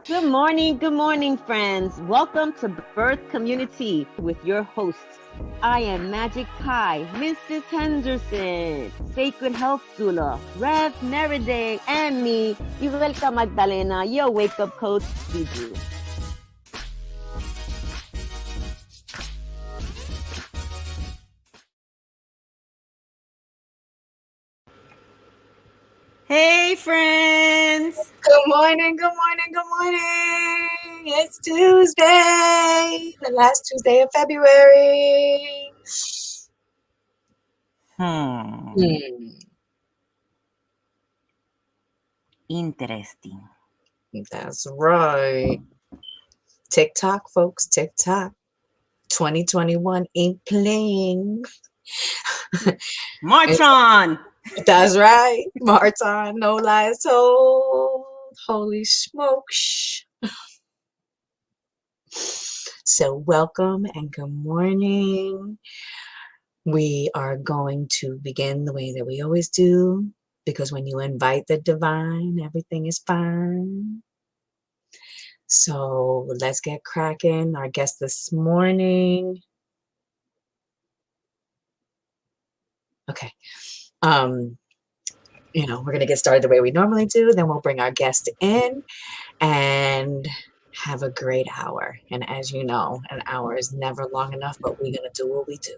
Good morning, friends. Welcome to Birth Community with your hosts. I am MagicKai, Mrs. Henderson, Sacred Health Doula, Rev Maritday, and me, Yuvelca Magdalena, your wake-up coach, Gigi. Hey, friends. Good morning, good morning, good morning. It's Tuesday, the last Tuesday of February. Interesting. That's right. TikTok, folks, TikTok. 2021 ain't playing. March on. That's right. Martin, no lies told. Holy smokes. So welcome and good morning. We are going to begin the way that we always do, because when you invite the divine, everything is fine. So let's get cracking. Our guest this morning. Okay. We're going to get started the way we normally do. Then we'll bring our guest in and have a great hour. And as you know, an hour is never long enough, but we're going to do what we do.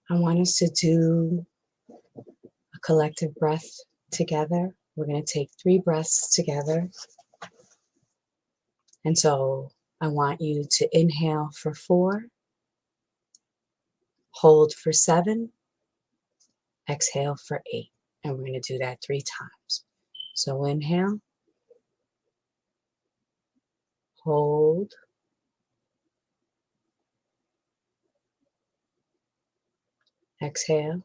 I want us to do a collective breath together. We're going to take 3 breaths together. And so I want you to inhale for 4, hold for 7, exhale for 8. And we're going to do that 3 times. So inhale, hold, exhale,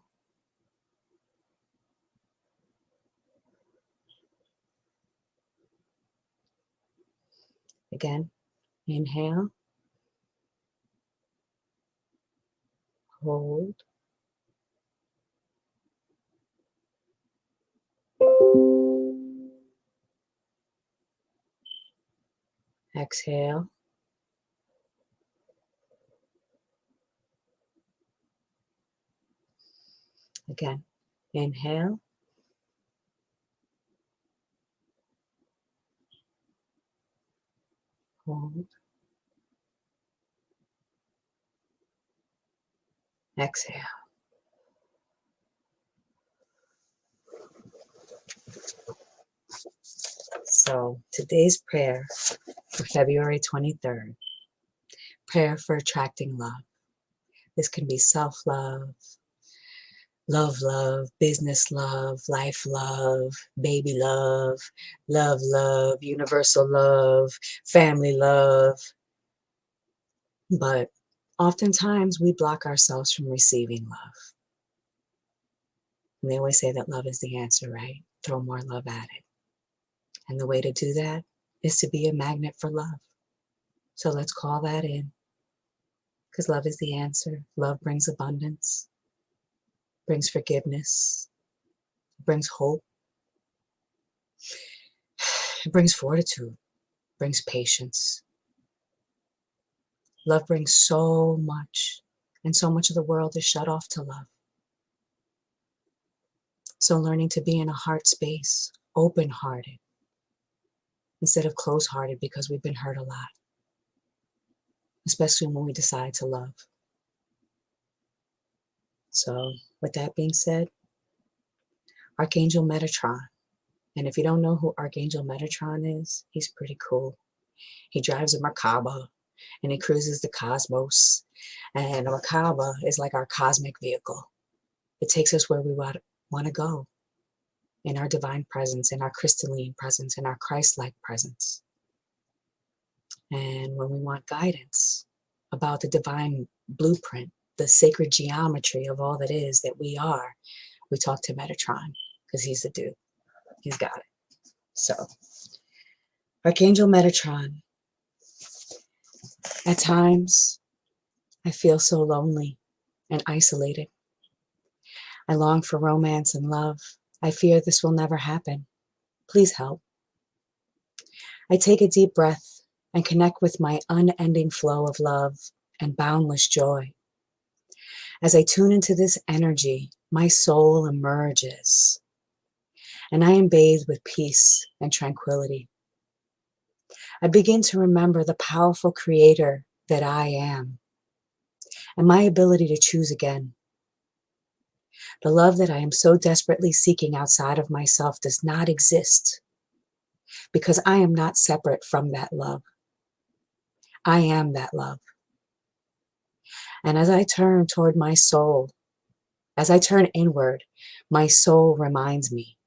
again, inhale, hold, Exhale. Again, inhale. Hold. Exhale. So today's prayer for February 23rd, prayer for attracting love. This can be self-love, love, business love, life love, baby love, love, universal love, family love. But oftentimes we block ourselves from receiving love. And they always say that love is the answer, right? Throw more love at it. And the way to do that is to be a magnet for love. So let's call that in. Because love is the answer. Love brings abundance, brings forgiveness, brings hope, it brings fortitude, brings patience. Love brings so much, and so much of the world is shut off to love. So learning to be in a heart space, open-hearted, instead of close-hearted because we've been hurt a lot, especially when we decide to love. So with that being said, Archangel Metatron. And if you don't know who Archangel Metatron is, he's pretty cool. He drives a Merkaba and he cruises the cosmos. And a Merkaba is like our cosmic vehicle. It takes us where we want to go, in our divine presence, in our crystalline presence, in our Christ-like presence. And when we want guidance about the divine blueprint, the sacred geometry of all that is that we are, we talk to Metatron because he's the dude. He's got it. So, Archangel Metatron. At times, I feel so lonely and isolated. I long for romance and love. I fear this will never happen. Please help. I take a deep breath and connect with my unending flow of love and boundless joy. As I tune into this energy, my soul emerges, and I am bathed with peace and tranquility. I begin to remember the powerful creator that I am, and my ability to choose again. The love that I am so desperately seeking outside of myself does not exist, because I am not separate from that love. I am that love. And as I turn toward my soul, as I turn inward, my soul reminds me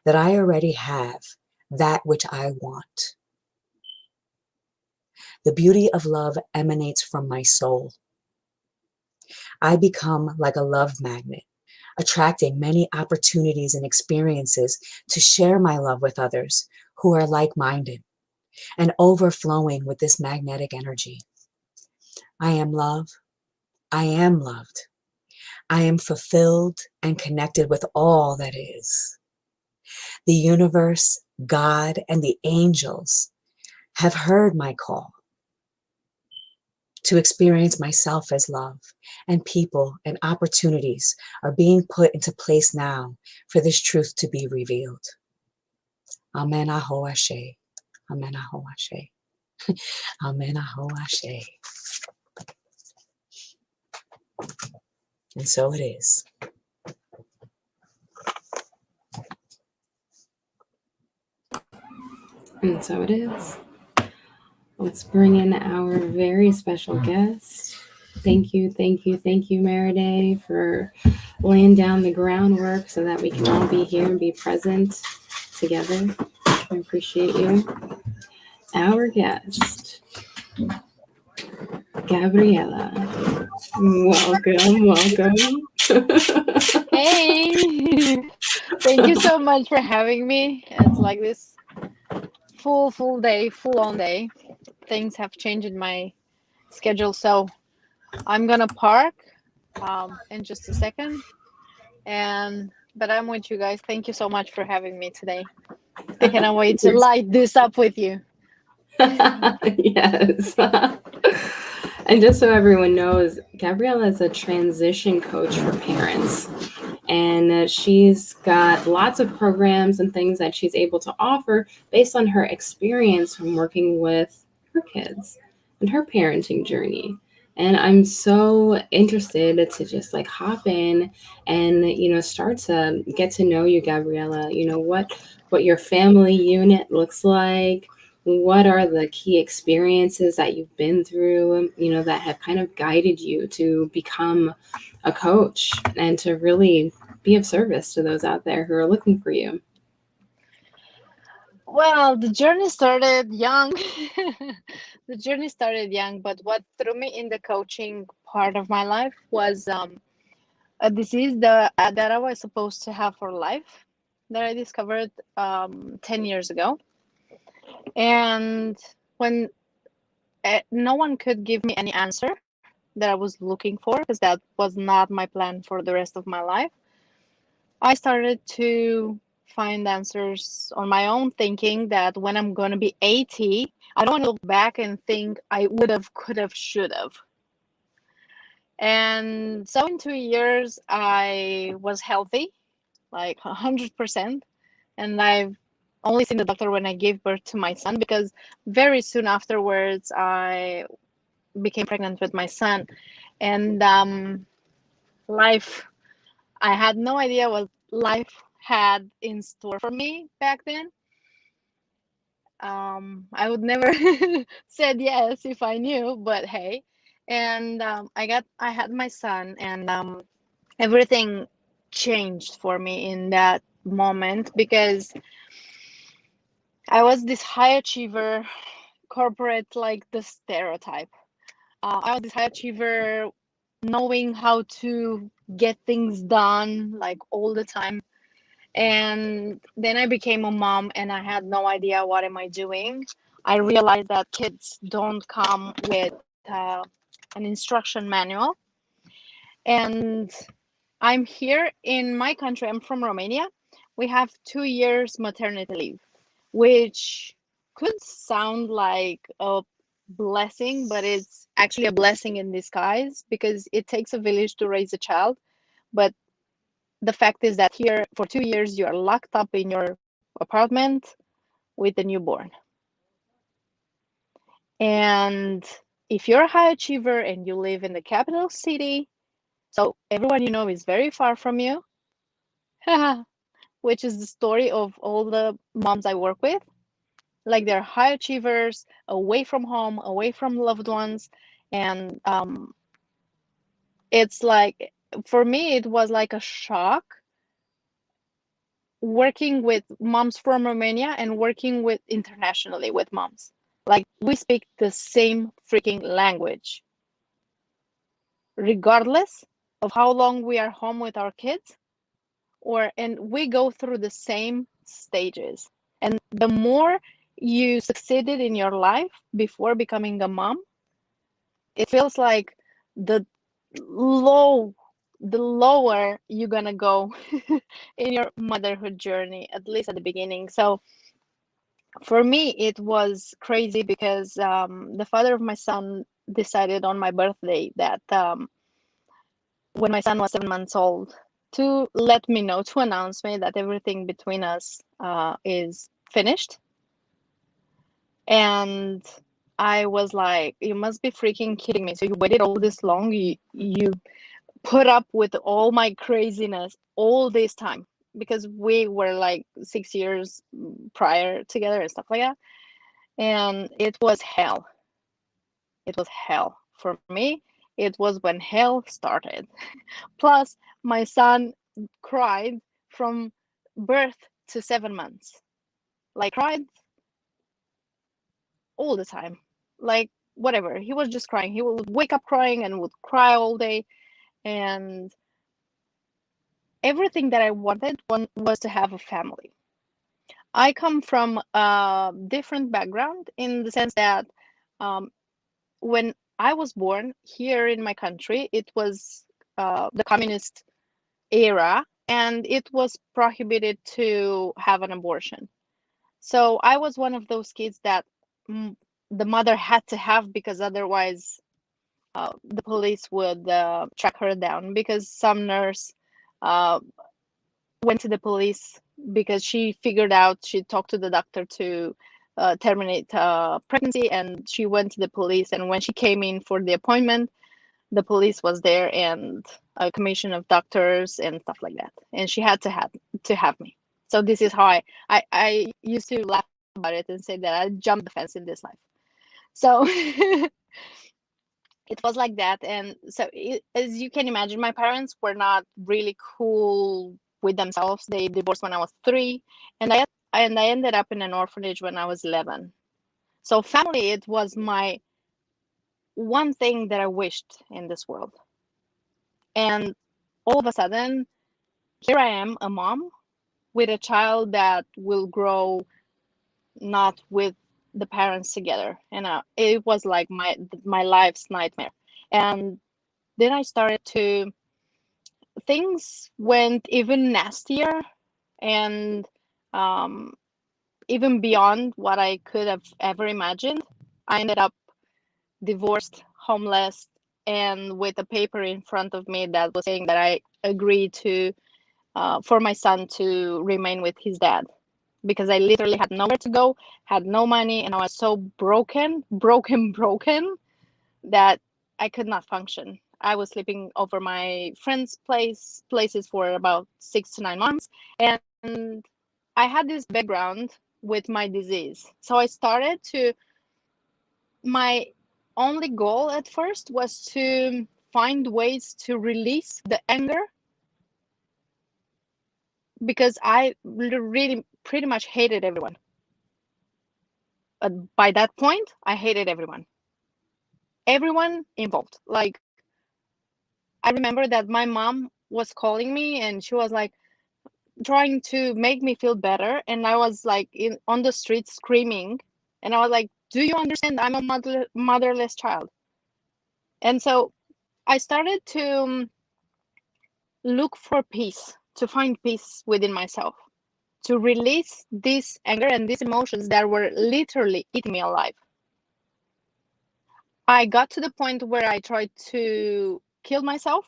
that I already have that which I want. The beauty of love emanates from my soul. I become like a love magnet, attracting many opportunities and experiences to share my love with others who are like-minded and overflowing with this magnetic energy. I am love. I am loved. I am fulfilled and connected with all that is. The universe, God, and the angels have heard my call to experience myself as love, and people and opportunities are being put into place now for this truth to be revealed. Amen aho ashe. Amen aho ashe. Amen aho ashe. And so it is. And so it is. Let's bring in our very special guest. Thank you, Maritday, for laying down the groundwork so that we can all be here and be present together. I appreciate you. Our guest, Gabriela. Welcome. Hey, thank you so much for having me. It's like this full day, full on day. Things have changed in my schedule, so I'm gonna park in just a second. But I'm with you guys. Thank you so much for having me today. I cannot wait to light this up with you. Yes. And just so everyone knows, Gabriela is a transition coach for parents. And she's got lots of programs and things that she's able to offer based on her experience from working with her kids and her parenting journey. And I'm so interested to just like hop in and start to get to know you, Gabriela. What your family unit looks like. What are the key experiences that you've been through, that have kind of guided you to become a coach and to really be of service to those out there who are looking for you? Well, the journey started young. The journey started young, but what threw me in the coaching part of my life was a disease that I was supposed to have for life that I discovered 10 years ago. And when no one could give me any answer that I was looking for, because that was not my plan for the rest of my life, I started to find answers on my own, thinking that when I'm going to be 80, I don't want to look back and think I would have, could have, should have. And so in 2 years, I was healthy, like 100%. And I've only seen the doctor when I gave birth to my son, because very soon afterwards, I became pregnant with my son. And life, I had no idea what life had in store for me back then. I would never said yes if I knew, but hey. And I had my son, and everything changed for me in that moment, because I was this high achiever, corporate, like the stereotype. I was this high achiever, knowing how to get things done like all the time. And then I became a mom, and I had no idea what am I doing. I realized that kids don't come with an instruction manual. And I'm here in my country. I'm from Romania. We have 2 years maternity leave, which could sound like a blessing, but it's actually a blessing in disguise, because it takes a village to raise a child. But the fact is that here for 2 years you are locked up in your apartment with a newborn. And if you're a high achiever and you live in the capital city, so everyone you know is very far from you, which is the story of all the moms I work with. Like, they're high achievers, away from home, away from loved ones. And it's like, for me, it was like a shock working with moms from Romania and working with internationally with moms. Like, we speak the same freaking language, regardless of how long we are home with our kids, and we go through the same stages. And the more you succeeded in your life before becoming a mom, it feels like the low the lower you're gonna go in your motherhood journey, at least at the beginning. So for me, it was crazy, because the father of my son decided on my birthday that when my son was 7 months old, to let me know, to announce me that everything between us is finished. And I was like, you must be freaking kidding me. So you waited all this long, you put up with all my craziness all this time, because we were like 6 years prior together and stuff like that. And it was hell. It was hell for me. It was when hell started. Plus, my son cried from birth to 7 months. Like, cried all the time. Like, whatever. He was just crying. He would wake up crying and would cry all day. And everything that I wanted was to have a family. I come from a different background, in the sense that when I was born here in my country, it was the communist era, and it was prohibited to have an abortion. So I was one of those kids that the mother had to have, because otherwise the police would track her down, because some nurse uh, went to the police because she figured out, she talked to the doctor to terminate pregnancy, and she went to the police, and when she came in for the appointment, the police was there, and a commission of doctors and stuff like that, and she had to have me. So this is how I used to laugh about it and say that I jumped the fence in this life. So it was like that. And so as you can imagine, my parents were not really cool with themselves. They divorced when I was 3, and I ended up in an orphanage when I was 11. So family, it was my one thing that I wished in this world. And all of a sudden, here I am, a mom with a child that will grow not with the parents together, and it was like my life's nightmare. And then I started to, things went even nastier, and even beyond what I could have ever imagined. I ended up divorced, homeless, and with a paper in front of me that was saying that I agreed to for my son to remain with his dad, because I literally had nowhere to go, had no money, and I was so broken that I could not function. I was sleeping over my friends' places for about 6 to 9 months, and I had this background with my disease. So I started to, my only goal at first was to find ways to release the anger, because I really pretty much hated everyone. By that point, I hated everyone involved. Like, I remember that my mom was calling me, and she was like trying to make me feel better, and I was like on the street screaming, and I was like, do you understand, I'm a motherless child? And so I started to look for peace, to find peace within myself, to release this anger and these emotions that were literally eating me alive. I got to the point where I tried to kill myself,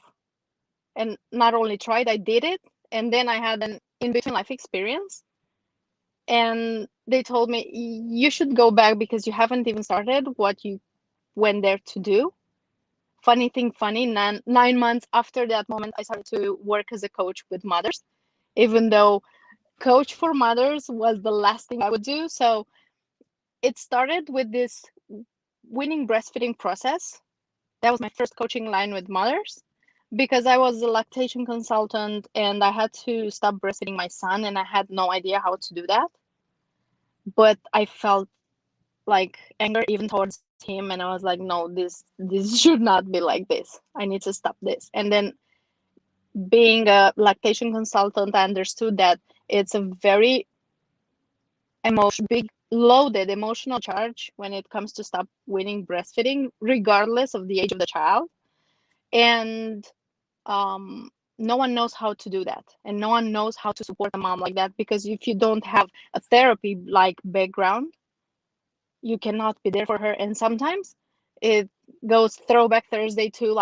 and not only tried, I did it. And then I had an in-between life experience, and they told me, you should go back because you haven't even started what you went there to do. Funny, 9 months after that moment, I started to work as a coach with mothers, even though coach for mothers was the last thing I would do. So it started with this weaning breastfeeding process. That was my first coaching line with mothers, because I was a lactation consultant and I had to stop breastfeeding my son, and I had no idea how to do that. But I felt like anger even towards him, and I was like, no, this should not be like this. I need to stop this. And then, being a lactation consultant, I understood that it's a very big loaded emotional charge when it comes to stop weaning breastfeeding, regardless of the age of the child. And no one knows how to do that, and no one knows how to support a mom like that, because if you don't have a therapy like background, you cannot be there for her. And sometimes it goes throwback Thursday to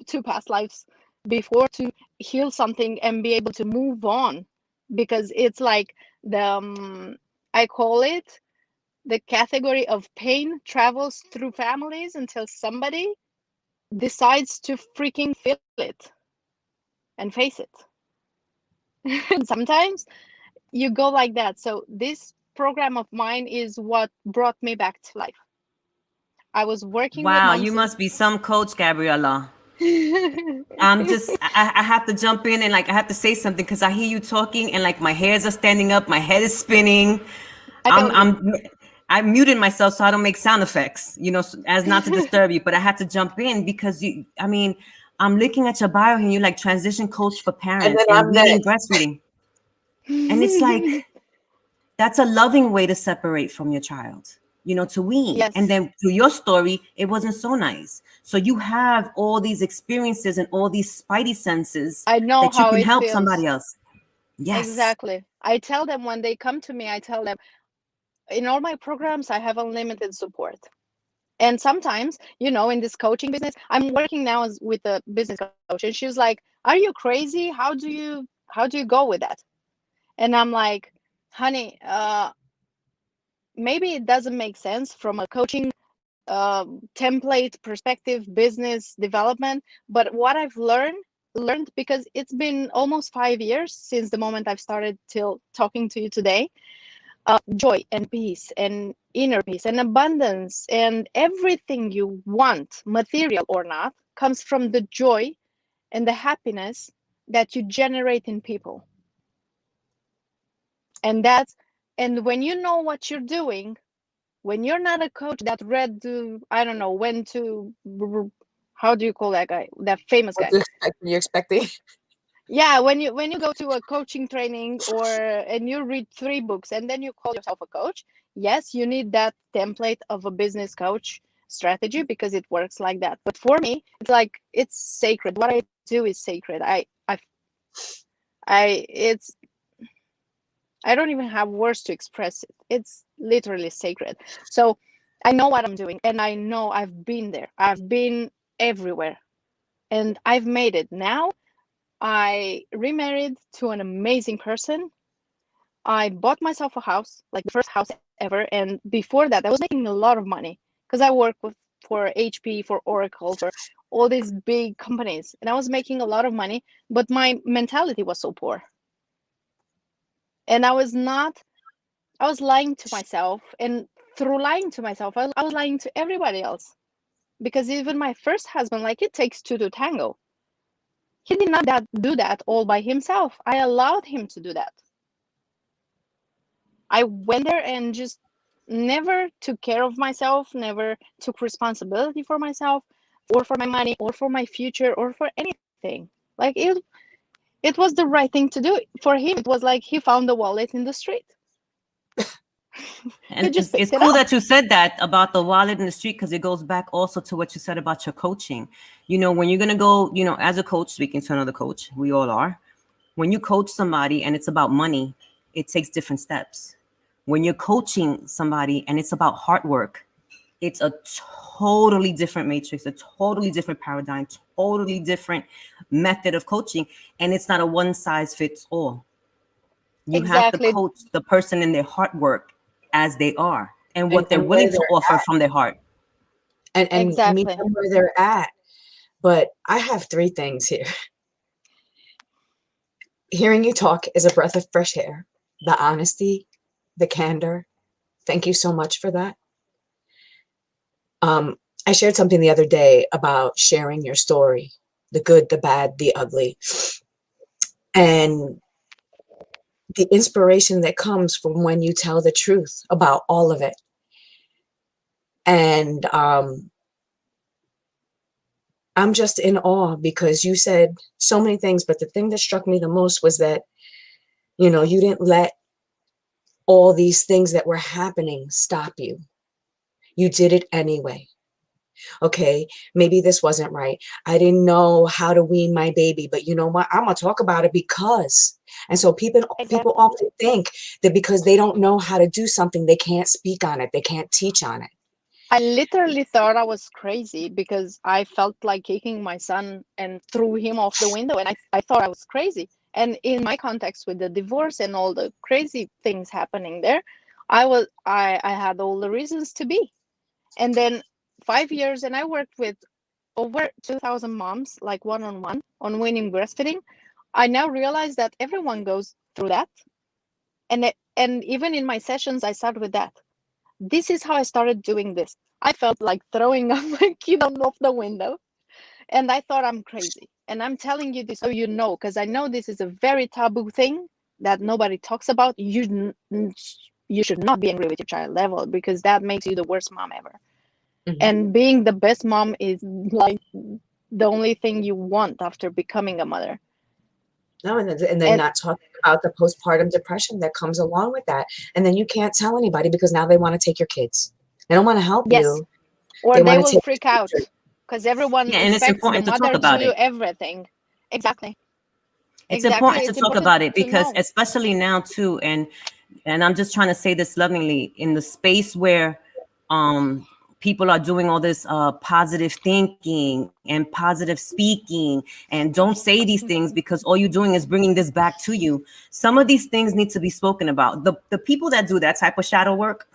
to past lives before, to heal something and be able to move on, because it's like the I call it the category of pain travels through families until somebody decides to freaking feel it and face it. And sometimes you go like that. So this program of mine is what brought me back to life. I was working with Wow, moms. you must be some coach, Gabriela. I have to jump in, and like I have to say something, because I hear you talking and like my hairs are standing up, my head is spinning. I'm muting myself so I don't make sound effects, as not to disturb you, but I had to jump in because I'm looking at your bio and you're like transition coach for parents and weaning breastfeeding. And it's like, that's a loving way to separate from your child, to wean. Yes. And then through your story, it wasn't so nice. So you have all these experiences and all these spidey senses I know that you how can it help feels. somebody else. Yes. Exactly. I tell them when they come to me, I tell them, in all my programs, I have unlimited support. And sometimes, you know, in this coaching business, I'm working now with a business coach, and she was like, "Are you crazy? How do you go with that?" And I'm like, "Honey, maybe it doesn't make sense from a coaching template perspective, business development, but what I've learned because it's been almost 5 years since the moment I've started till talking to you today. Joy and peace and inner peace and abundance and everything you want, material or not, comes from the joy and the happiness that you generate in people. And when you know what you're doing, when you're not a coach that read to, I don't know, when to, how do you call that guy, that famous guy? You're expecting. Yeah, when you go to a coaching training and you read 3 books and then you call yourself a coach, yes, you need that template of a business coach strategy because it works like that. But for me, it's like it's sacred. What I do is sacred. It's I don't even have words to express it. It's literally sacred. So I know what I'm doing, and I know I've been there. I've been everywhere, and I've made it. Now I remarried to an amazing person. I bought myself a house, like the first house ever. And before that, I was making a lot of money because I work for HP, for Oracle, for all these big companies. And I was making a lot of money, but my mentality was so poor. And I was lying to myself. And through lying to myself, I was lying to everybody else. Because even my first husband, like it takes two to tango. He did not do that all by himself. I allowed him to do that. I went there and just never took care of myself, never took responsibility for myself or for my money or for my future or for anything. Like it was the right thing to do. For him, it was like he found the wallet in the street. He And just it's picked it cool up. that you said that about the wallet in the street, because it goes back also to what you said about your coaching. You know, when you're going to go, you know, as a coach, speaking to another coach, we all are. When you coach somebody and it's about money, it takes different steps. When you're coaching somebody and it's about hard work, it's a totally different matrix, a totally different paradigm, totally different method of coaching. And it's not a one size fits all. You have to Exactly. coach the person in their hard work as they are and what they're And where willing to they're offer at, from their heart. and meet Exactly. them where they're at. But I have 3 things here. Hearing you talk is a breath of fresh air. The honesty, the candor. Thank you so much for that. I shared something the other day about sharing your story, the good, the bad, the ugly, and the inspiration that comes from when you tell the truth about all of it. And I'm just in awe because you said so many things, but the thing that struck me the most was that, you know, you didn't let all these things that were happening stop you. You did it anyway. Okay, maybe this wasn't right. I didn't know how to wean my baby, but you know what? I'm gonna talk about it because. And so people Exactly. often think that because they don't know how to do something, they can't speak on it, they can't teach on it. I literally thought I was crazy because I felt like kicking my son and threw him off the window. And I thought I was crazy. And in my context with the divorce and all the crazy things happening there, I had all the reasons to be. And then 5 years, and I worked with over 2,000 moms, like one-on-one on weaning breastfeeding. I now realize that everyone goes through that. And even in my sessions, I start with that. This is how I started doing this. I felt like throwing up my kid off the window, and I thought I'm crazy. And I'm telling you this so you know, because I know this is a very taboo thing that nobody talks about. You should not be angry with your child level because that makes you the worst mom ever. And being the best mom is like the only thing you want after becoming a mother. No, and then And not talking about the postpartum depression that comes along with that. And then you can't tell anybody because now they want to take your kids. They don't want to help yes, you. or They they want to will take freak your out future. because everyone Yeah, and it's expects the important to talk mother to about do it. everything. Exactly. It's Exactly. important to It's talk important about it to because know. especially now too, and I'm just trying to say this lovingly, in the space where people are doing all this positive thinking and positive speaking, and don't say these things because all you're doing is bringing this back to you. Some of these things need to be spoken about. The people that do that type of shadow work,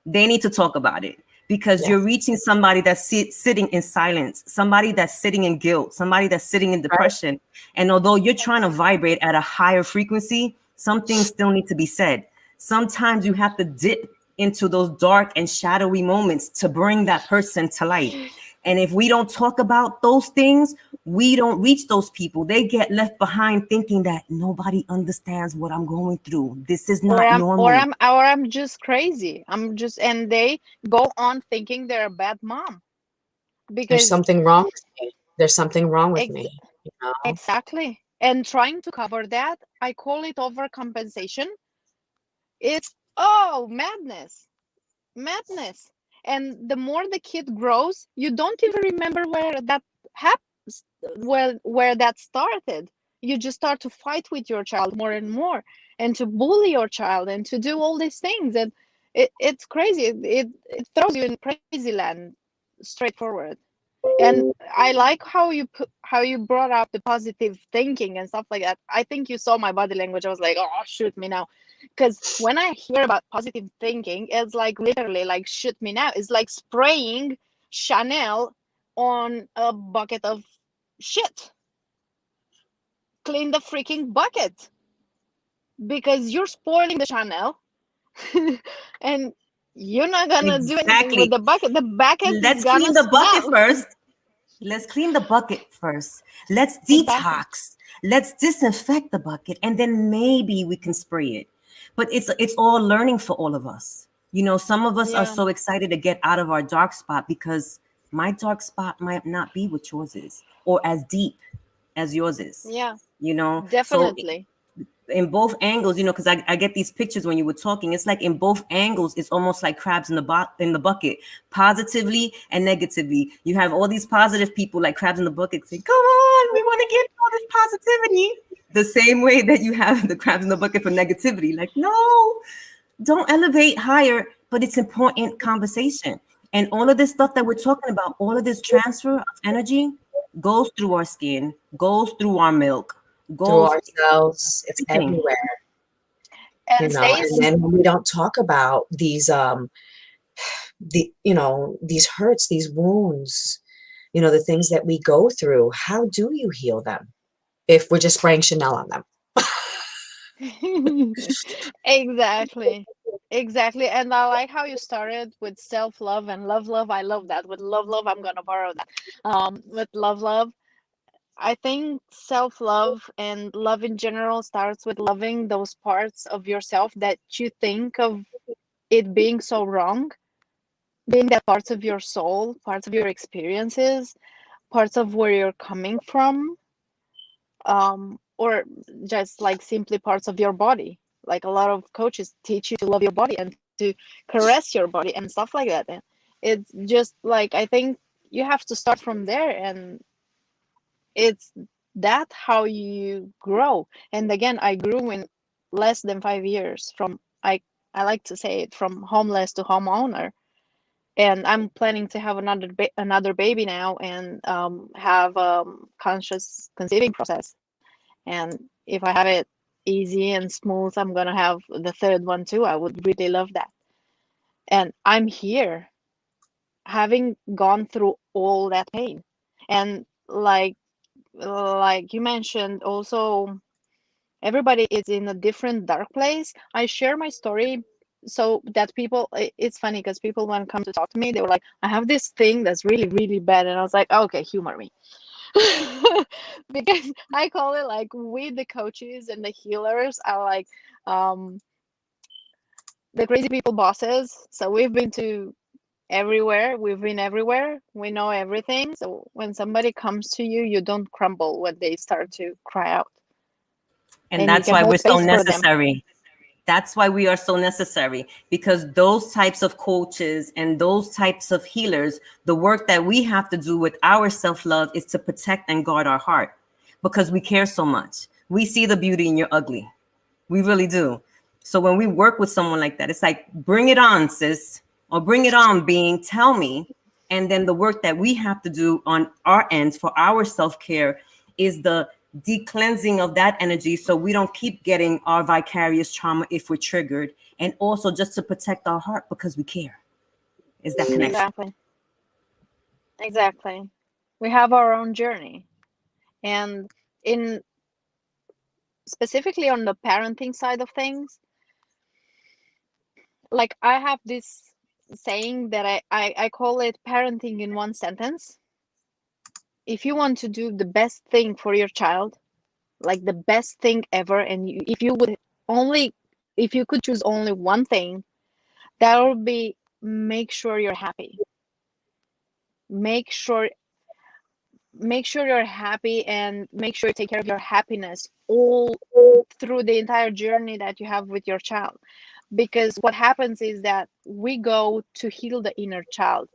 they need to talk about it, because you're Yes. reaching somebody that's sitting in silence, somebody that's sitting in guilt, somebody that's sitting in Right. depression. And although you're trying to vibrate at a higher frequency, some things still need to be said. Sometimes you have to dip into those dark and shadowy moments to bring that person to light. And if we don't talk about those things, we don't reach those people. They get left behind thinking that nobody understands what I'm going through. This is Or not normal. I'm just crazy. I'm just, and they go on thinking they're a bad mom There's because something wrong with me. There's something wrong with ex- me. You know? exactly. And trying to cover that, I call it overcompensation. It's, oh, madness, madness. And the more the kid grows, you don't even remember where that happens, where that started. You just start to fight with your child more and more, and to bully your child, and to do all these things. And it's crazy. It throws you in crazy land, straightforward. And I like how you brought up the positive thinking and stuff like that. I think you saw my body language. I was like, oh, shoot me now. Because when I hear about positive thinking, it's like literally like shoot me now. It's like spraying Chanel on a bucket of shit. Clean the freaking bucket, because you're spoiling the Chanel and you're not gonna do anything with Exactly. the bucket. The bucket is Let's gonna clean the bucket smell. first. Let's clean the bucket first. Let's Exactly. detox. Let's disinfect the bucket, and then maybe we can spray it. But it's all learning for all of us. You know, some of us are Yeah. so excited to get out of our dark spot because my dark spot might not be what yours is, or as deep as yours is. Yeah. You know, so Definitely. in both angles, you know, because I get these pictures when you were talking. It's like in both angles, it's almost like crabs in the bucket, positively and negatively. You have all these positive people like crabs in the bucket saying, "Come on, we want to get all this positivity." The same way that you have the crabs in the bucket for negativity. Like, no, don't elevate higher, but it's important conversation. And all of this stuff that we're talking about, all of this transfer of energy goes through our skin, goes through our milk, Through goes ourselves, it's everything. everywhere. You And know, and stays. then when we don't talk about these these hurts, these wounds, the things that we go through, how do you heal them if we're just spraying Chanel on them? Exactly. Exactly. And I like how you started with self-love and love. I love that. With love, I'm gonna borrow that. With love, I think self-love and love in general starts with loving those parts of yourself that you think of it being so wrong, being that parts of your soul, parts of your experiences, parts of where you're coming from, or just like simply parts of your body. Like a lot of coaches teach you to love your body and to caress your body and stuff like that. And it's just like, I think you have to start from there, and it's that how you grow. And again, I grew in less than 5 years from, I like to say it, from homeless to homeowner. And I'm planning to have another baby now, and have conscious conceiving process. And if I have it easy and smooth, I'm gonna have the third one too. I would really love that. And I'm here, having gone through all that pain. And like you mentioned, also everybody is in a different dark place. I share my story so that people, it's funny because people when come to talk to me, they were like, I have this thing that's really, really bad. And I was like, okay, humor me. Because I call it like, we the coaches and the healers are like the crazy people bosses. So we've been everywhere, we know everything. So when somebody comes to you, you don't crumble when they start to cry out, And and you that's can why we're hold so space for them. necessary. That's why we are so necessary, because those types of coaches and those types of healers, the work that we have to do with our self-love is to protect and guard our heart. because we care so much. We see the beauty in your ugly. We really do. So when we work with someone like that, it's like, bring it on, sis, or bring it on, being, tell me. And then the work that we have to do on our end for our self-care is the de-cleansing of that energy, so we don't keep getting our vicarious trauma if we're triggered, and also just to protect our heart because we care. Is that connection? Exactly. We have our own journey. And in specifically on the parenting side of things, like I have this saying that I call it parenting in one sentence. If you want to do the best thing for your child, like the best thing ever, and if you could choose only one thing, that would be make sure you're happy. Make sure you're happy, and make sure you take care of your happiness all through the entire journey that you have with your child. Because what happens is that we go to heal the inner child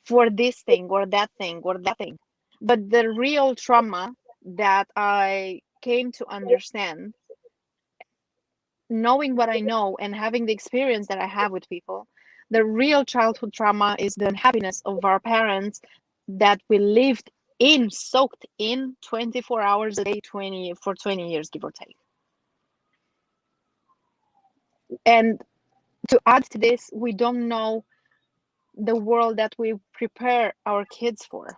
for this thing or that thing or that thing. But the real trauma that I came to understand, knowing what I know and having the experience that I have with people, the real childhood trauma is the unhappiness of our parents that we lived in, soaked in 24 hours a day, 20 years, give or take. And to add to this, we don't know the world that we prepare our kids for.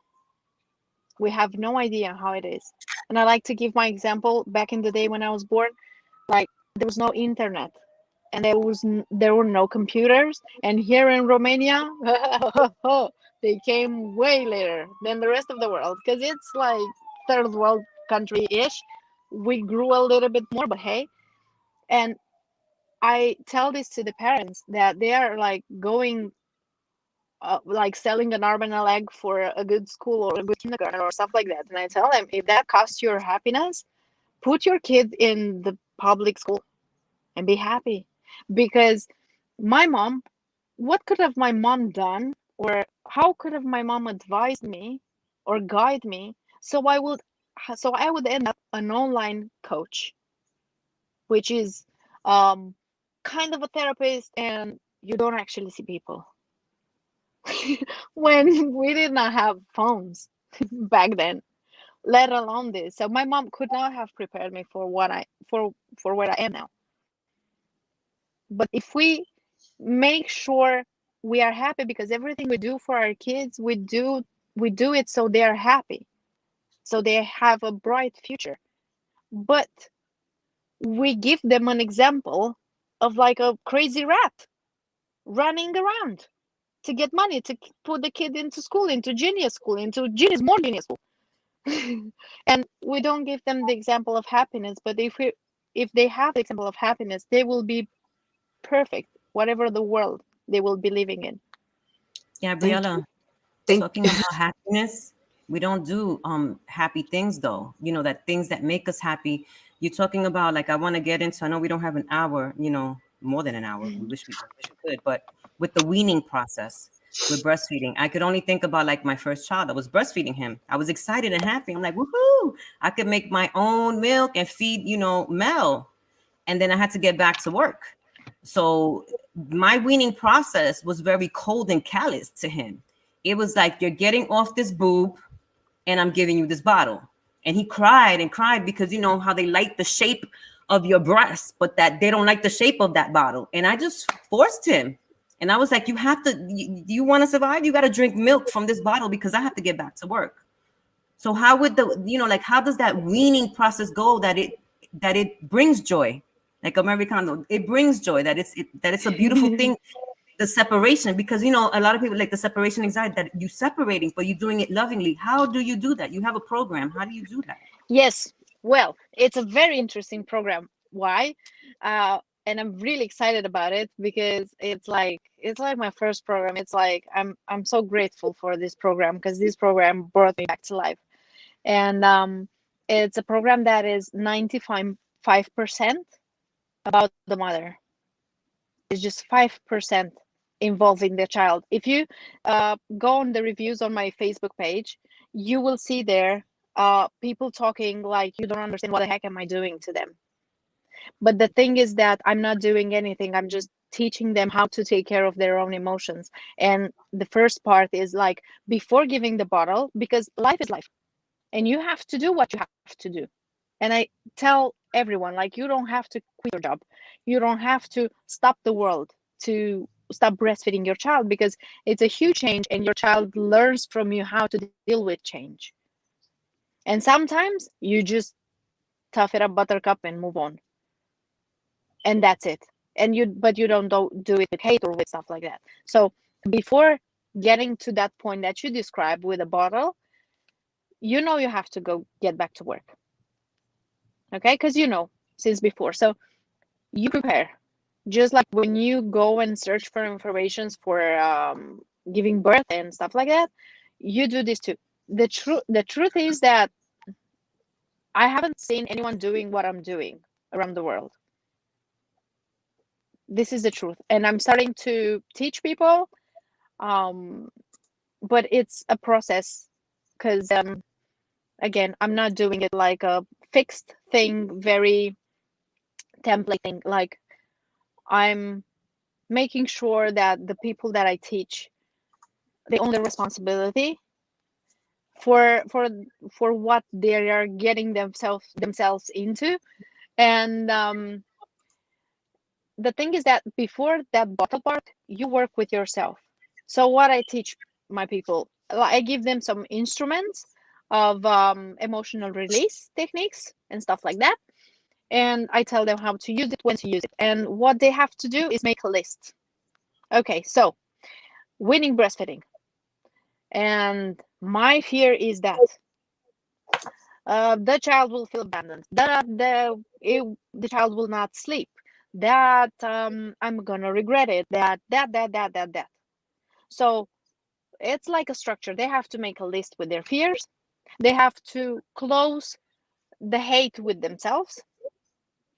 We have no idea how it is. And I like to give my example. Back in the day when I was born, like, there was no internet, and there were no computers. And here in Romania, they came way later than the rest of the world, because it's like third world country-ish. We grew a little bit more, but hey. And I tell this to the parents that they are like going, like selling an arm and a leg for a good school or a good kindergarten or stuff like that. And I tell them, if that costs your happiness, put your kid in the public school and be happy. Because my mom, what could have my mom done, or how could have my mom advised me or guide me, so I would end up an online coach, which is kind of a therapist, and you don't actually see people. When we did not have phones back then, let alone this. So my mom could not have prepared me for for where I am now. But if we make sure we are happy, because everything we do for our kids, we do it so they are happy, so they have a bright future. But we give them an example of like a crazy rat running around to get money to put the kid into school, into genius school, into more genius school. And we don't give them the example of happiness. But if they have the example of happiness, they will be perfect, whatever the world they will be living in. Gabriela, talking about happiness, we don't do happy things though. You know, that things that make us happy. You're talking about, like, I want to get into, I know we don't have an hour, you know, more than an hour. We wish we could, but with the weaning process, with breastfeeding, I could only think about like my first child. I was breastfeeding him. I was excited and happy. I'm like, woohoo! I could make my own milk and feed, you know, Mel. And then I had to get back to work. So my weaning process was very cold and callous to him. It was like, you're getting off this boob and I'm giving you this bottle. And he cried and cried, because you know how they like the shape of your breast, but that they don't like the shape of that bottle. And I just forced him. And I was like, you have to, you want to survive? You got to drink milk from this bottle, because I have to get back to work. So how would like, how does that weaning process go that it brings joy? Like Americano, it brings joy, that it's a beautiful thing. The separation, because, you know, a lot of people like the separation anxiety, that you separating, but you're doing it lovingly. How do you do that? You have a program. How do you do that? Yes. Well, it's a very interesting program. Why? And I'm really excited about it, because it's like my first program. It's like I'm so grateful for this program, because this program brought me back to life. And it's a program that is 95% about the mother. It's just 5% involving the child. If you go on the reviews on my Facebook page, you will see there people talking like, you don't understand, what the heck am I doing to them? But the thing is that I'm not doing anything. I'm just teaching them how to take care of their own emotions. And the first part is like, before giving the bottle, because life is life and you have to do what you have to do. And I tell everyone, like, you don't have to quit your job. You don't have to stop the world to stop breastfeeding your child, because it's a huge change and your child learns from you how to deal with change. And sometimes you just tough it up, buttercup, and move on. And that's it. And but you don't do it with hate or with stuff like that. So before getting to that point that you described with a bottle, you have to go get back to work. Okay, because since before. So you prepare. Just like when you go and search for information for giving birth and stuff like that, you do this too. The truth is that I haven't seen anyone doing what I'm doing around the world. This is the truth. And I'm starting to teach people, but it's a process, because again, I'm not doing it like a fixed thing, very template thing. Like, I'm making sure that the people that I teach, they own the responsibility for what they are getting themselves into. And the thing is that before that bottle part, you work with yourself. So what I teach my people, I give them some instruments of emotional release techniques and stuff like that. And I tell them how to use it, when to use it. And what they have to do is make a list. Okay, so weaning breastfeeding. And my fear is that the child will feel abandoned, that the child will not sleep, that I'm gonna regret it, that. So it's like a structure. They have to make a list with their fears. They have to close the hate with themselves.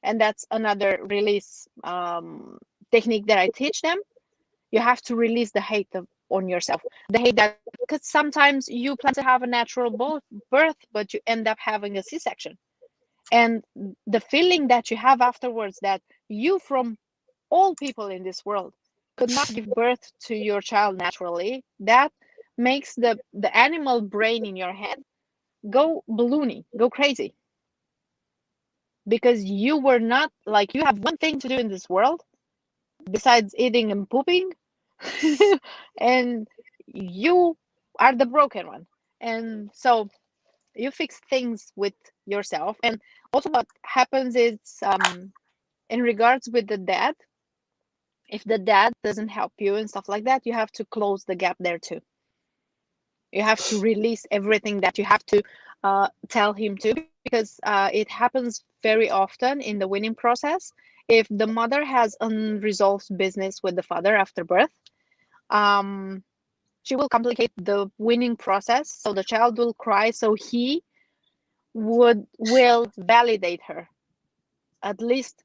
And that's another release technique that I teach them. You have to release the hate on yourself. The hate that, because sometimes you plan to have a natural birth, but you end up having a C-section. And the feeling that you have afterwards, that you, from all people in this world, could not give birth to your child naturally, that makes the animal brain in your head go balloony, go crazy. Because you were not, like, you have one thing to do in this world besides eating and pooping, and you are the broken one. And so you fix things with yourself. And also what happens is, in regards with the dad, if the dad doesn't help you and stuff like that, you have to close the gap there too. You have to release everything that you have to tell him to, because it happens very often in the weaning process. If the mother has unresolved business with the father after birth, she will complicate the weaning process. So the child will cry, so he will validate her, at least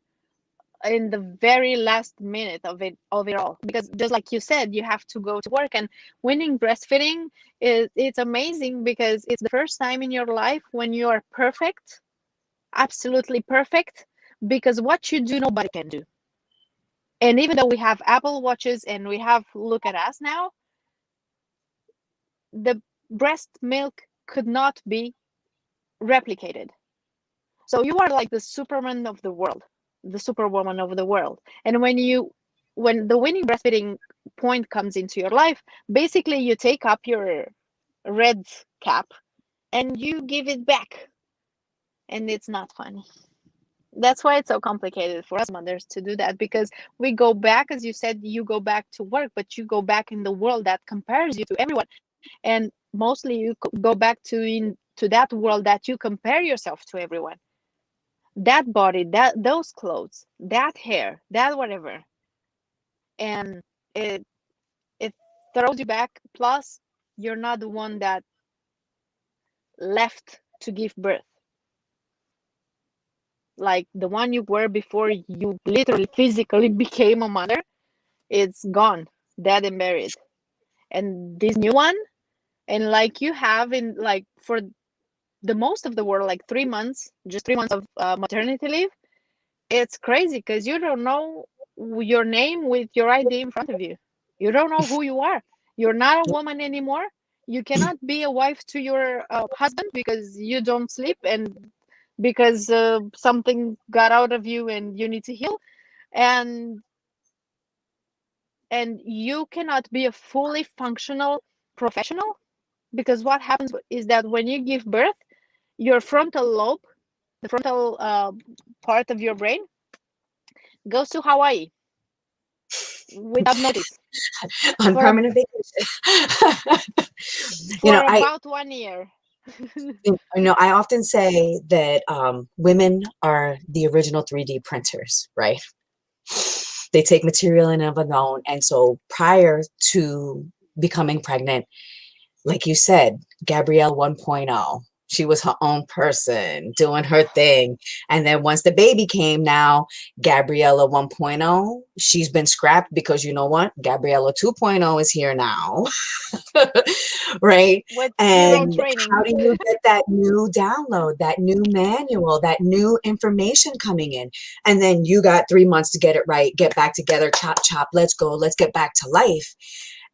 in the very last minute of it all. Because just like you said, you have to go to work. And weaning breastfeeding it's amazing, because it's the first time in your life when you are perfect, absolutely perfect, because what you do, nobody can do. And even though we have Apple Watches and we have, look at us now, the breast milk could not be replicated. So you are like the Superman of the world, the Superwoman of the world. And when the weaning breastfeeding point comes into your life, basically you take up your red cap and you give it back. And it's not funny. That's why it's so complicated for us mothers to do that, because we go back, as you said, you go back to work, but you go back in the world that compares you to everyone. And mostly you go back to that world that you compare yourself to everyone. That body, those clothes, that hair, that whatever. And it throws you back. Plus, you're not the one that left to give birth. Like the one you were before you literally physically became a mother, it's gone, dead and buried. And this new one, and like you have in, like, for the most of the world, like 3 months, just 3 months of maternity leave, it's crazy because you don't know your name with your ID in front of you. You don't know who you are. You're not a woman anymore. You cannot be a wife to your husband because you don't sleep and because something got out of you and you need to heal. And you cannot be a fully functional professional, because what happens is that when you give birth, your frontal lobe, the frontal part of your brain, goes to Hawaii without notice On for permanent vacation. for I about 1 year. I often say that women are the original 3D printers, right? They take material in and of their own, and so prior to becoming pregnant, like you said, Gabrielle 1.0. She was her own person doing her thing. And then once the baby came, now Gabriella 1.0, she's been scrapped because you know what? Gabriella 2.0 is here now. Right? With zero And how training. do you get that new download, that new manual, that new information coming in? And then you got 3 months to get it right, get back together, chop, chop, let's go, let's get back to life.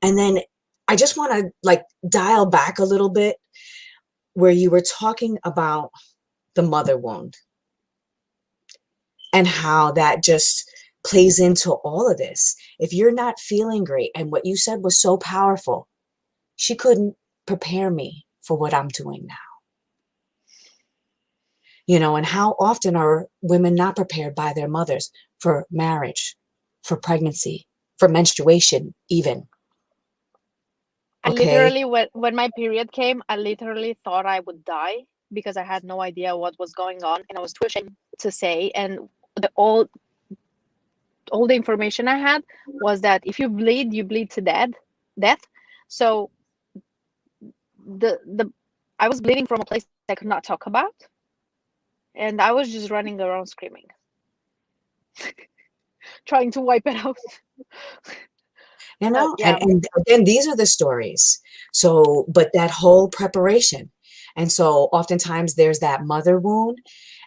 And then I just want to like dial back a little bit where you were talking about the mother wound and how that just plays into all of this. If you're not feeling great, and what you said was so powerful, she couldn't prepare me for what I'm doing now. And how often are women not prepared by their mothers for marriage, for pregnancy, for menstruation, even? I Okay. literally, when my period came, I literally thought I would die because I had no idea what was going on and I was too ashamed to say. And the all the information I had was that if you bleed to death. So the I was bleeding from a place I could not talk about, and I was just running around screaming, trying to wipe it out. But yeah, And again, these are the stories. So, but that whole preparation. And so oftentimes there's that mother wound,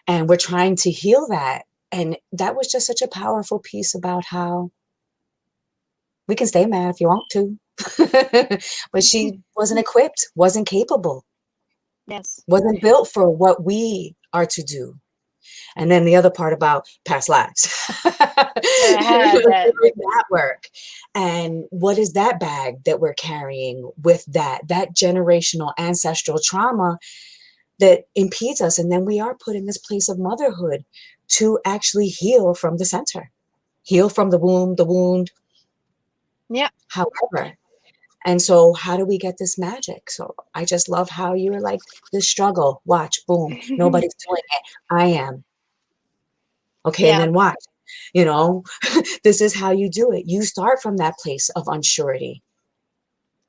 and we're trying to heal that. And that was just such a powerful piece about how we can stay mad if you want to. But she wasn't equipped, wasn't capable, yes, wasn't built for what we are to do. And then the other part about past lives. I had that. That work. And what is that bag that we're carrying with that generational ancestral trauma that impedes us? And then we are put in this place of motherhood to actually heal from the center, heal from the wound. Yeah. However, and so how do we get this magic? So I just love how you were like, this struggle, watch, boom, nobody's doing it. I am. Okay, and Yeah. then watch, this is how you do it. You start from that place of unsurety.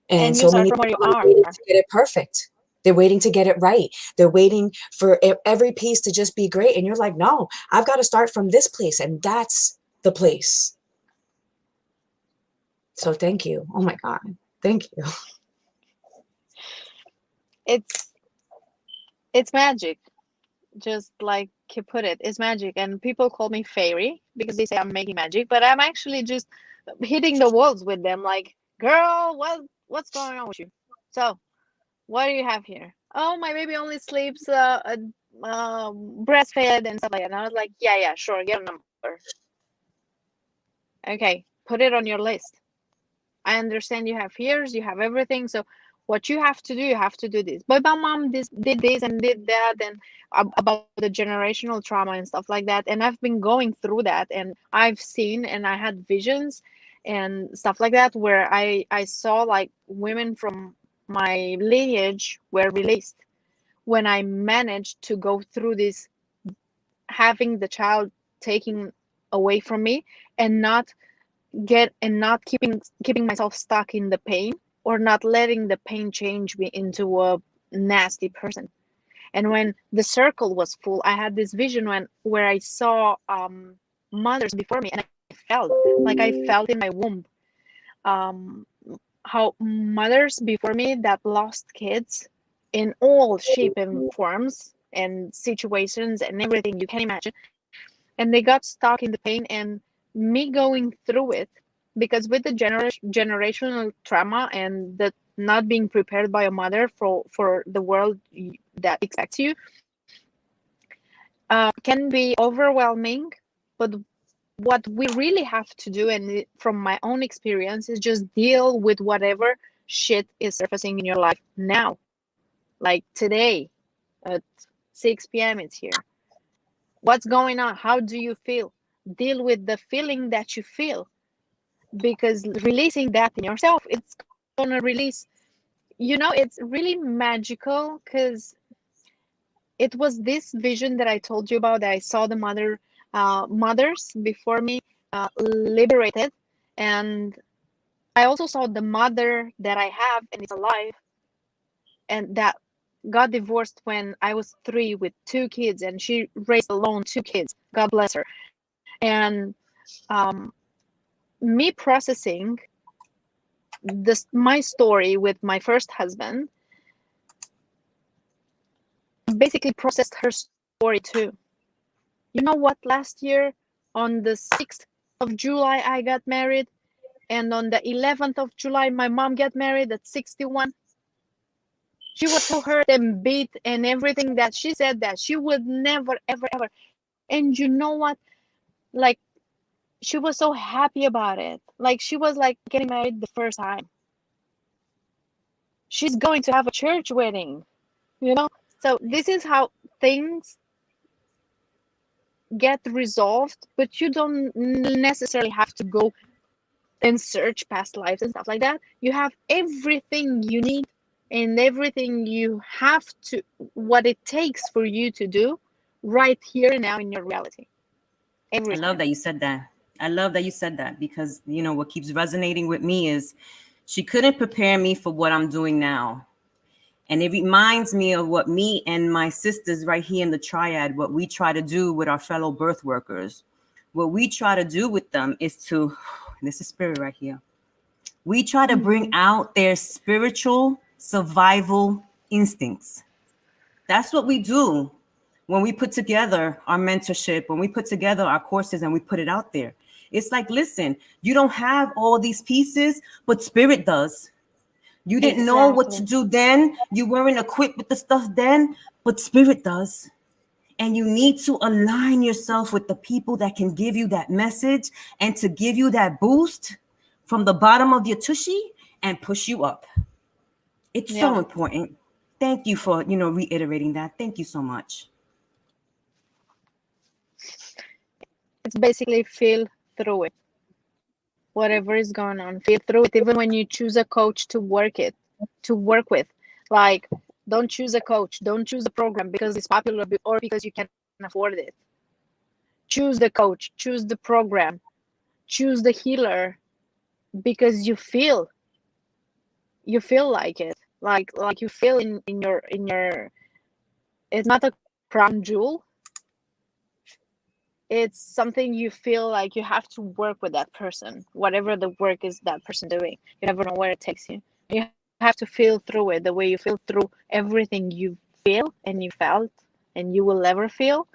And And you so start many from where you people are are. waiting to get it perfect. They're waiting to get it right. They're waiting for every piece to just be great. And you're like, no, I've got to start from this place. And that's the place. So thank you. Oh my God. Thank you. It's magic. Just like you put it, it's magic. And people call me fairy because they say I'm making magic, but I'm actually just hitting the walls with them like, girl, what's going on with you? So what do you have here? Oh, my baby only sleeps breastfed and stuff like that. And I was like, yeah, sure, get a number. Okay, put it on your list. I understand you have fears, you have everything. So what you have to do, you have to do this. But my mom did this and did that, and about the generational trauma and stuff like that. And I've been going through that, and I've seen and I had visions and stuff like that where I saw like women from my lineage were released when I managed to go through this, having the child taken away from me and not keeping myself stuck in the pain, or not letting the pain change me into a nasty person. And when the circle was full, I had this vision where I saw mothers before me, and I felt in my womb how mothers before me that lost kids in all shape and forms and situations and everything you can imagine. And they got stuck in the pain, and me going through it, because with the generational trauma and the not being prepared by a mother for the world that expects you, can be overwhelming. But what we really have to do, and from my own experience, is just deal with whatever shit is surfacing in your life now. Like today at 6 p.m. it's here. What's going on? How do you feel? Deal with the feeling that you feel, because releasing that in yourself, it's gonna release. It's really magical, because it was this vision that I told you about, that I saw the mothers before me liberated, and I also saw the mother that I have and is alive, and that got divorced when I was 3 with 2 kids, and she raised alone 2 kids. God bless her. And me processing my story with my first husband basically processed her story too. You know what? Last year, on the 6th of July, I got married, and on the 11th of July, my mom got married at 61. She was so hurt and beat and everything, that she said that she would never, ever, ever. And you know what? Like, she was so happy about it. Like, she was like getting married the first time. She's going to have a church wedding, So this is how things get resolved, but you don't necessarily have to go and search past lives and stuff like that. You have everything you need and everything you have to, what it takes for you to do right here and now in your reality. Everything. I love that you said that. I love that you said that, because what keeps resonating with me is she couldn't prepare me for what I'm doing now. And it reminds me of what me and my sisters right here in the triad, what we try to do with our fellow birth workers. What we try to do with them is to, this is spirit right here. We try to bring out their spiritual survival instincts. That's what we do when we put together our mentorship, when we put together our courses and we put it out there. It's like, listen, you don't have all these pieces, but spirit does. You didn't know what to do then. You weren't equipped with the stuff then, but spirit does. And you need to align yourself with the people that can give you that message and to give you that boost from the bottom of your tushy and push you up. It's so important. Thank you for, reiterating that. Thank you so much. It's basically feel through it. Whatever is going on, feel through it. Even when you choose a coach to work with, like, don't choose a coach, don't choose a program because it's popular or because you can afford it. Choose the coach, choose the program, choose the healer, because you feel like it, like you feel in your it's not a crown jewel. It's something you feel like you have to work with that person, whatever the work is that person doing. You never know where it takes you. You have to feel through it the way you feel through everything you feel and you felt and you will ever feel.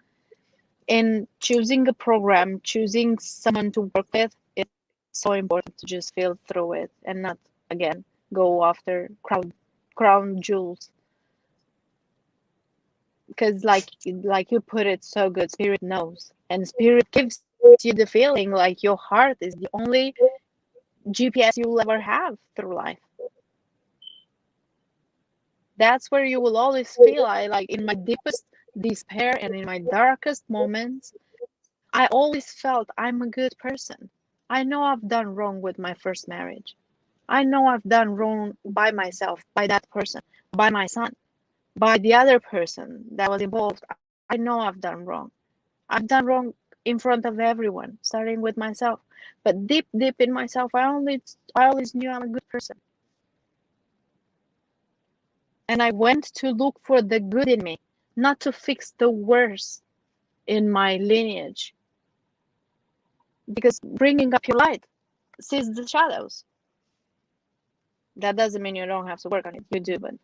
In choosing a program, choosing someone to work with, it's so important to just feel through it and not, again, go after crown jewels. Because like you put it so good, spirit knows, and spirit gives you the feeling like your heart is the only GPS you will ever have through life. That's where you will always feel. Like in my deepest despair and in my darkest moments, I always felt I'm a good person. I know I've done wrong with my first marriage. I know I've done wrong by myself, by that person, by my son, by the other person that was involved. I know I've done wrong. I've done wrong in front of everyone, starting with myself. But deep in myself, I always knew I'm a good person. And I went to look for the good in me, not to fix the worst in my lineage. Because bringing up your light sees the shadows. That doesn't mean you don't have to work on it. You do, but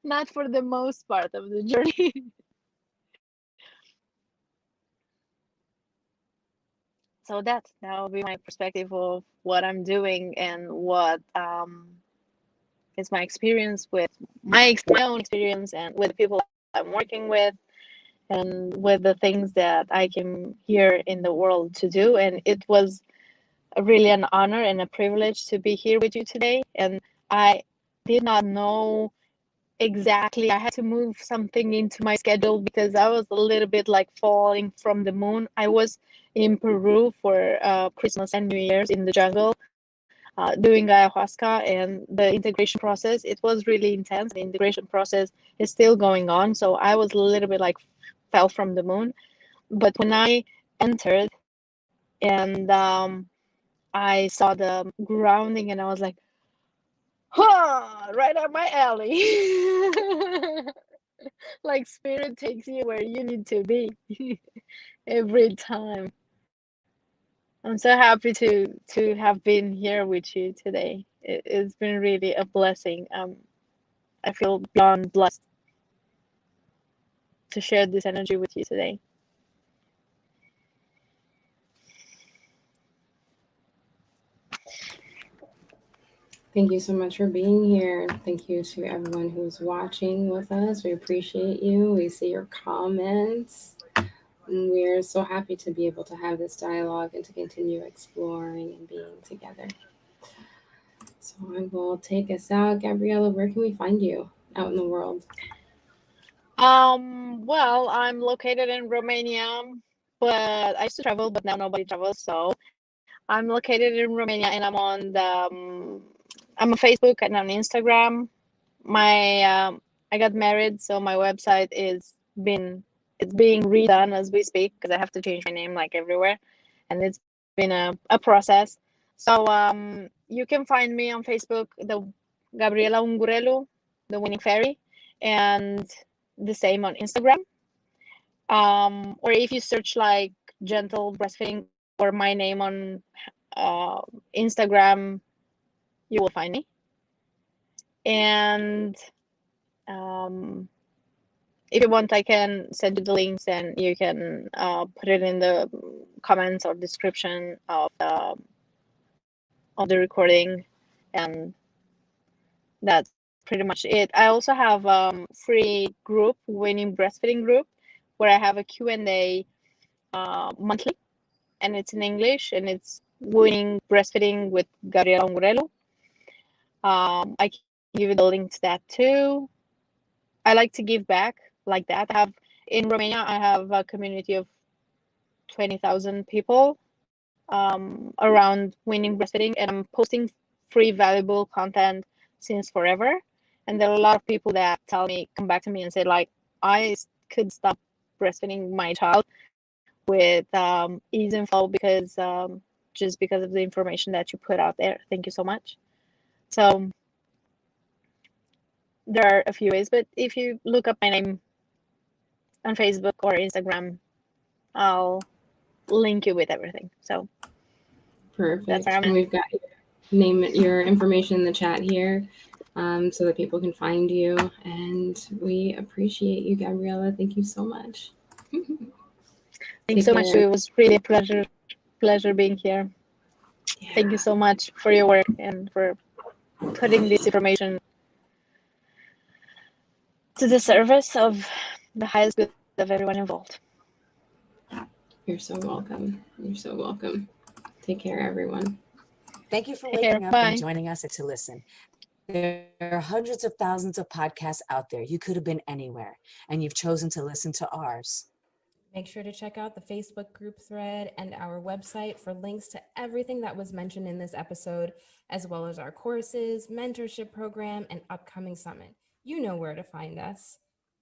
Not for the most part of the journey. So that will be my perspective of what I'm doing and what is my experience with my own experience and with the people I'm working with and with the things that I came here in the world to do. And it was really an honor and a privilege to be here with you today. And I did not know exactly. I had to move something into my schedule because I was a little bit like falling from the moon. I was in Peru for Christmas and New Year's in the jungle, doing ayahuasca, and the integration process. It was really intense. The integration process is still going on. So I was a little bit like fell from the moon. But when I entered and I saw the grounding and I was like, huh, right up my alley. Like spirit takes you where you need to be every time. I'm so happy to have been here with you today. It's been really a blessing. I feel beyond blessed to share this energy with you today. Thank you so much for being here. Thank you to everyone who's watching with us. We appreciate you. We see your comments. And we're so happy to be able to have this dialogue and to continue exploring and being together. So I will take us out. Gabriela, where can we find you out in the world? Well, I'm located in Romania, but I used to travel, but now nobody travels. So I'm located in Romania, and I'm on I'm on Facebook and on Instagram. I got married, so my website it's being redone as we speak because I have to change my name like everywhere, and it's been a process. So you can find me on Facebook, the Gabriela Ungurelu, the Weaning Fairy, and the same on Instagram. Or if you search like gentle breastfeeding or my name on Instagram, you will find me. And if you want, I can send you the links and you can put it in the comments or description of the recording. And that's pretty much it. I also have free group, Weaning breastfeeding group, where I have a Q&A monthly, and it's in English, and it's Weaning breastfeeding with Gabriela Ungurelu. I can give you the link to that too. I like to give back like that. In Romania, I have a community of 20,000 people around Weaning breastfeeding, and I'm posting free, valuable content since forever. And there are a lot of people that come back to me and say, like, I could stop breastfeeding my child with ease and flow because just because of the information that you put out there. Thank you so much. So there are a few ways, but if you look up my name on Facebook or Instagram, I'll link you with everything. So perfect. And we've got your information in the chat here, so that people can find you. And we appreciate you, Gabriela. Thank you so much. Thank you so much. It was really a pleasure being here. Yeah. Thank you so much for your work and for putting this information to the service of the highest good of everyone involved. You're so welcome. You're so welcome. Take care, everyone. Thank you for waking up and joining us to listen. There are hundreds of thousands of podcasts out there. You could have been anywhere, and you've chosen to listen to ours. Make sure to check out the Facebook group thread and our website for links to everything that was mentioned in this episode, as well as our courses, mentorship program, and upcoming summit. You know where to find us.